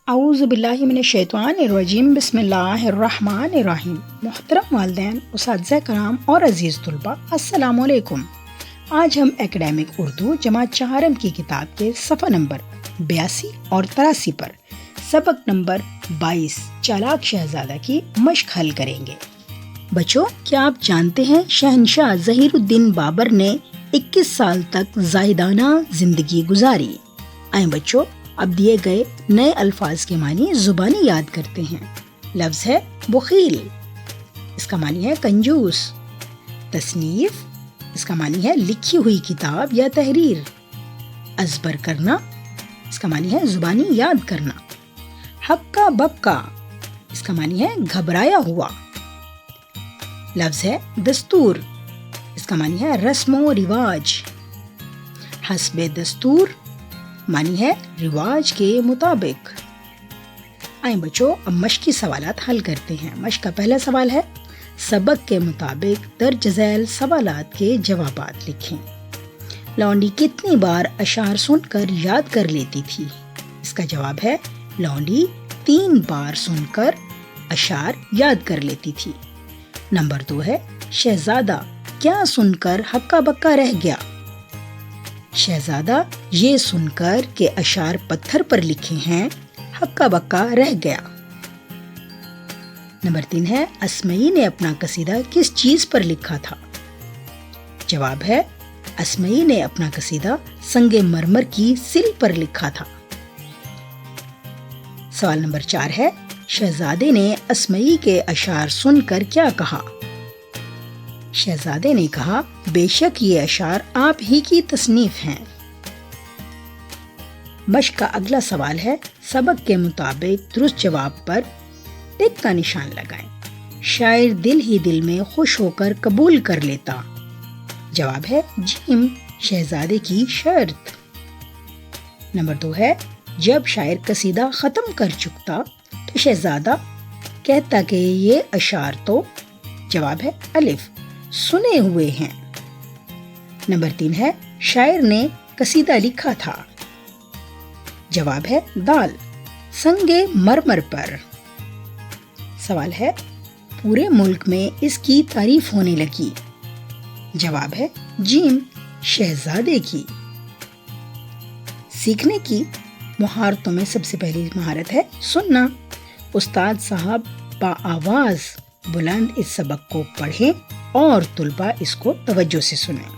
اعوذ باللہ من الشیطان الرجیم، بسم اللہ الرحمن الرحیم۔ محترم والدین، اساتذہ کرام اور عزیز طلباء، السلام علیکم۔ آج ہم اکیڈمک اردو جماعت چہارم کی کتاب کے صفحہ نمبر 82 اور 83 پر سبق نمبر 22 چالاک شہزادہ کی مشق حل کریں گے۔ بچوں، کیا آپ جانتے ہیں شہنشاہ ظہیر الدین بابر نے 21 سال تک زاہدانہ زندگی گزاری؟ آئیں بچوں، اب دیے گئے نئے الفاظ کے معنی زبانی یاد کرتے ہیں۔ لفظ ہے بخیل، اس کا معنی ہے کنجوس۔ تصنیف، اس کا معنی ہے لکھی ہوئی کتاب یا تحریر۔ ازبر کرنا، اس کا معنی ہے زبانی یاد کرنا۔ ہکا بکا، اس کا معنی ہے گھبرایا ہوا۔ لفظ ہے دستور، اس کا معنی ہے رسم و رواج۔ حسب دستور معنی ہے رواج کے مطابق۔ آئیں بچوں، اب مشقی سوالات حل کرتے ہیں۔ مشق کا پہلا سوال ہے، سبق کے مطابق درج ذیل سوالات کے جوابات لکھیں۔ لونڈی کتنی بار اشعار سن کر یاد کر لیتی تھی؟ اس کا جواب ہے لونڈی 3 بار سن کر اشعار یاد کر لیتی تھی۔ نمبر 2 ہے، شہزادہ کیا سن کر ہکا بکا رہ گیا؟ شہزادہ یہ سن کر کہ اشعار پتھر پر لکھے ہیں ہکا بکا رہ گیا۔ نمبر 3 ہے، اسمعی نے اپنا قصیدہ کس چیز پر لکھا تھا؟ جواب ہے اسمعی نے اپنا قصیدہ سنگ مرمر کی سل پر لکھا تھا۔ سوال نمبر 4 ہے، شہزادے نے اسمعی کے اشعار سن کر کیا کہا؟ شہزادے نے کہا، بے شک یہ اشعار آپ ہی کی تصنیف ہیں۔ مشق کا اگلا سوال ہے، سبق کے مطابق درست جواب پر ٹک کا نشان لگائیں۔ شاعر دل ہی دل میں خوش ہو کر قبول کر لیتا۔ جواب ہے جیم، شہزادے کی شرط۔ نمبر 2 ہے، جب شاعر قصیدہ ختم کر چکتا تو شہزادہ کہتا کہ یہ اشعار تو، جواب ہے الف، سنے ہوئے ہیں۔ نمبر 3 ہے، شاعر نے قصیدہ لکھا تھا۔ جواب ہے دال، سنگ مرمر پر۔ سوال ہے، پورے ملک میں اس کی تعریف ہونے لگی۔ جواب ہے جیم، شہزادے کی۔ سیکھنے کی مہارتوں میں سب سے پہلی مہارت ہے سننا۔ استاد صاحب بآواز بلند اس سبق کو پڑھیں اور طلباء اس کو توجہ سے سنیں۔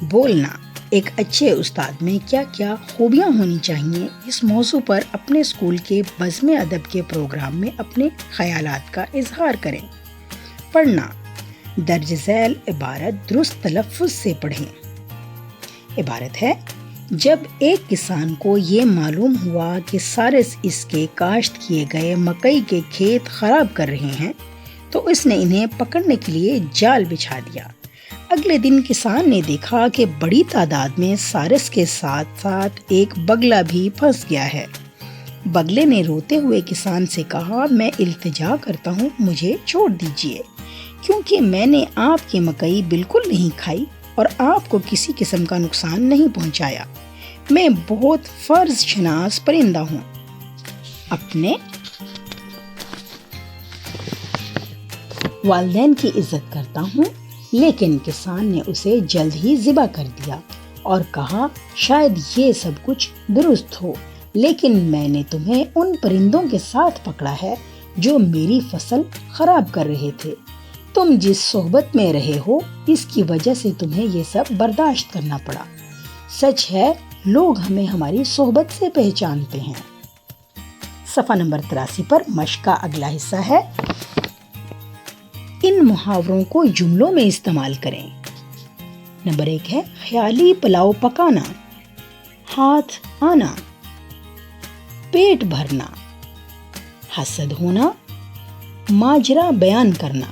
بولنا، ایک اچھے استاد میں کیا کیا خوبیاں ہونی چاہیے، اس موضوع پر اپنے اسکول کے بزم ادب کے پروگرام میں اپنے خیالات کا اظہار کریں۔ پڑھنا، درج ذیل عبارت درست تلفظ سے پڑھیں۔ عبارت ہے، جب ایک کسان کو یہ معلوم ہوا کہ سارس اس کے کاشت کیے گئے مکئی کے کھیت خراب کر رہے ہیں تو اس نے انہیں پکڑنے کے لیے جال بچھا دیا۔ اگلے دن کسان نے دیکھا کہ بڑی تعداد میں سارس کے ساتھ ساتھ ایک بگلا بھی پھنس گیا ہے۔ بگلے نے روتے ہوئے کسان سے کہا، میں التجا کرتا ہوں، مجھے چھوڑ دیجیے، کیونکہ میں نے آپ کی مکئی بالکل نہیں کھائی اور آپ کو کسی قسم کا نقصان نہیں پہنچایا۔ میں بہت فرض شناس پرندہ ہوں۔ اپنے والدین کی عزت کرتا ہوں، لیکن کسان نے اسے جلد ہی ذبح کر دیا اور کہا، شاید یہ سب کچھ درست ہو، لیکن میں نے تمہیں ان پرندوں کے ساتھ پکڑا ہے جو میری فصل خراب کر رہے تھے۔ تم جس صحبت میں رہے ہو اس کی وجہ سے تمہیں یہ سب برداشت کرنا پڑا۔ سچ ہے، لوگ ہمیں ہماری صحبت سے پہچانتے ہیں۔ صفحہ نمبر 83 پر مشق کا اگلا حصہ ہے، ان محاوروں کو جملوں میں استعمال کریں۔ نمبر 1 ہے، خیالی پلاؤ پکانا، ہاتھ آنا، پیٹ بھرنا، حسد ہونا، ماجرا بیان کرنا۔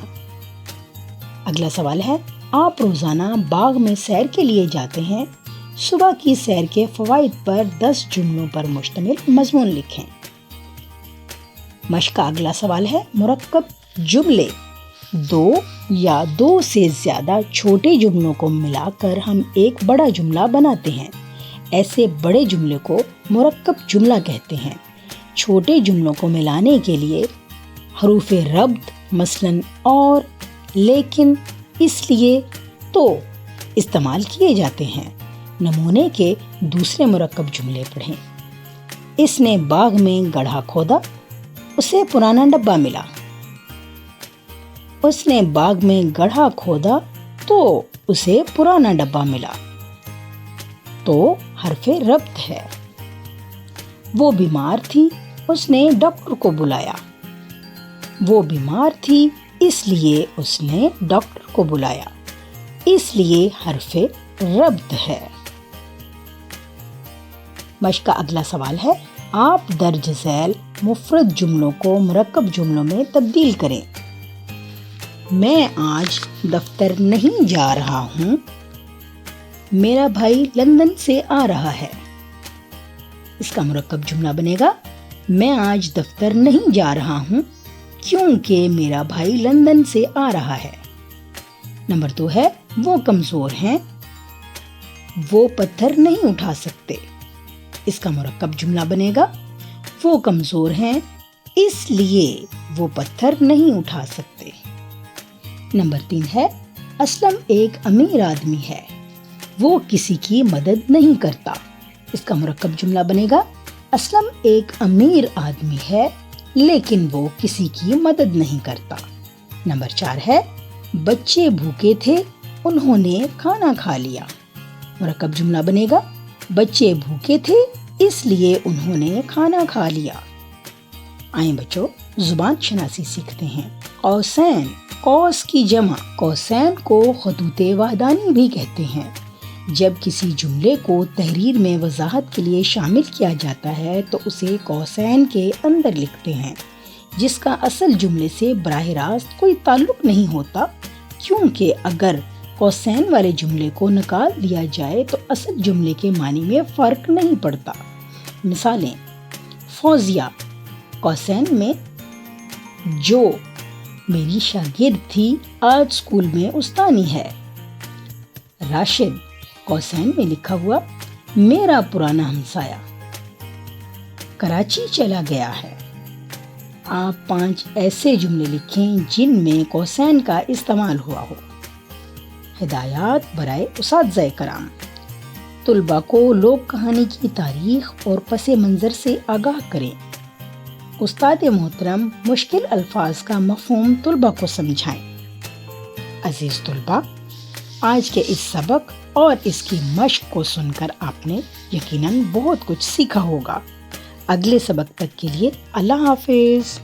اگلا سوال ہے، آپ روزانہ باغ میں سیر کے لیے جاتے ہیں، صبح کی سیر کے فوائد پر 10 جملوں پر مشتمل مضمون لکھیں۔ مشق کا اگلا سوال ہے، مرکب جملے، 2 یا 2 سے زیادہ چھوٹے جملوں کو ملا کر ہم ایک بڑا جملہ بناتے ہیں۔ ایسے بڑے جملے کو مرکب جملہ کہتے ہیں۔ چھوٹے جملوں کو ملانے کے لیے حروف ربط مثلاً اور، لیکن، اس لیے، تو استعمال کیے جاتے ہیں۔ نمونے کے دوسرے مرکب جملے پڑھیں۔ اس نے باغ میں گڑھا کھودا، اسے پرانا ڈبہ ملا۔ اس نے باغ میں گڑھا کھودا تو اسے پرانا ڈبہ ملا۔ تو حرف ربط ہے۔ وہ بیمار تھی، اس نے ڈاکٹر کو بلایا۔ وہ بیمار تھی، اس لیے اس نے ڈاکٹر کو بلایا۔ اس لیے حرف ربط ہے۔ مشق کا اگلا سوال ہے، آپ درج ذیل مفرد جملوں کو مرکب جملوں میں تبدیل کریں۔ میں آج دفتر نہیں جا رہا ہوں، میرا بھائی لندن سے آ رہا ہے۔ اس کا مرکب جملہ بنے گا، میں آج دفتر نہیں جا رہا ہوں کیونکہ میرا بھائی لندن سے آ رہا ہے۔ نمبر 2 ہے، وہ کمزور ہیں، وہ پتھر نہیں اٹھا سکتے۔ اس کا مرکب جملہ بنے گا، وہ کمزور ہیں اس لیے وہ پتھر نہیں اٹھا سکتے۔ نمبر 3 ہے، اسلم ایک امیر آدمی ہے، وہ کسی کی مدد نہیں کرتا۔ اس کا مرکب جملہ بنے گا، اسلم ایک امیر آدمی ہے لیکن وہ کسی کی مدد نہیں کرتا۔ نمبر 4 ہے، بچے بھوکے تھے، انہوں نے کھانا کھا لیا۔ مرکب جملہ بنے گا، بچے بھوکے تھے اس لیے انہوں نے کھانا کھا لیا۔ آئیں بچوں زبان شناسی سیکھتے ہیں۔ قوسین، قوس کی جمع، قوسین کو خطوط وحدانی بھی کہتے ہیں۔ جب کسی جملے کو تحریر میں وضاحت کے لیے شامل کیا جاتا ہے تو اسے قوسین کے اندر لکھتے ہیں، جس کا اصل جملے سے براہ راست کوئی تعلق نہیں ہوتا، کیونکہ اگر قوسین والے جملے کو نکال دیا جائے تو اصل جملے کے معنی میں فرق نہیں پڑتا۔ مثالیں، فوزیہ قوسین میں جو میری شاگرد تھی آج اسکول میں استانی ہے۔ راشد قوسین میں لکھا ہوا میرا پرانا ہمسایہ کراچی چلا گیا ہے۔ آپ 5 ایسے جملے لکھیں جن میں قوسین کا استعمال ہوا ہو۔ ہدایات برائے اساتذہ کرام، طلباء کو لوک کہانی کی تاریخ اور پس منظر سے آگاہ کریں۔ استاد محترم مشکل الفاظ کا مفہوم طلباء کو سمجھائیں۔ عزیز طلباء، آج کے اس سبق اور اس کی مشق کو سن کر آپ نے یقیناً بہت کچھ سیکھا ہوگا۔ اگلے سبق تک کے لیے اللہ حافظ۔